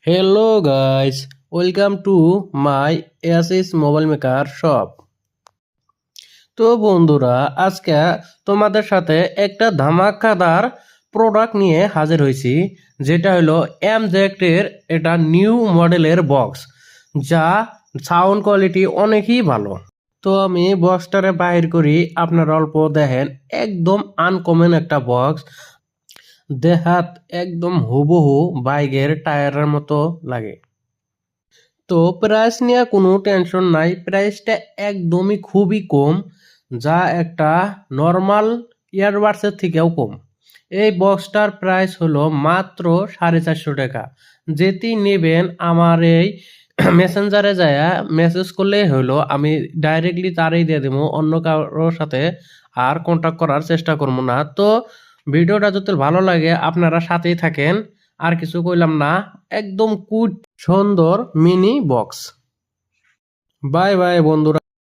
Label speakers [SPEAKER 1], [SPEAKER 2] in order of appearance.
[SPEAKER 1] Hello guys, welcome to my Asus mobile maker shop. তো বন্ধুরা, আজকে তোমাদের সাথে একটা ধামাকাদার প্রোডাক্ট নিয়ে হাজির হয়েছি, যেটা হলো MZ এর এটা নিউ মডেলের বক্স, যা সাউন্ড কোয়ালিটি অনেকই ভালো। তো আমি বক্সটারে বাহির করি, আপনারা অল্প দেখেন, একদম আনকমন একটা বক্স। দেখাত একদম হুবহু বাইকের টায়ারের মতো লাগে। তো প্রাইস নিয়ে কোনো টেনশন নাই, প্রাইসটা একদমই খুবই কম, যা একটা নর্মাল ইয়ারবাডসের থেকেও কম। এই বক্সটার প্রাইস হলো মাত্র 450 টাকা। যেটি নেবেন আমার এই মেসেঞ্জারে যায় মেসেজ করলেই হলো, আমি ডাইরেক্টলি তারই দিয়ে দেবো, অন্য কারোর সাথে আর কন্ট্যাক্ট করার চেষ্টা করবো না। তো ভিডিওটা যদি ভালো লাগে আপনারা সাথেই থাকেন, আর কিছু কইলাম না, একদম কুট সুন্দর মিনি বক্স। বাই বাই বন্ধুরা।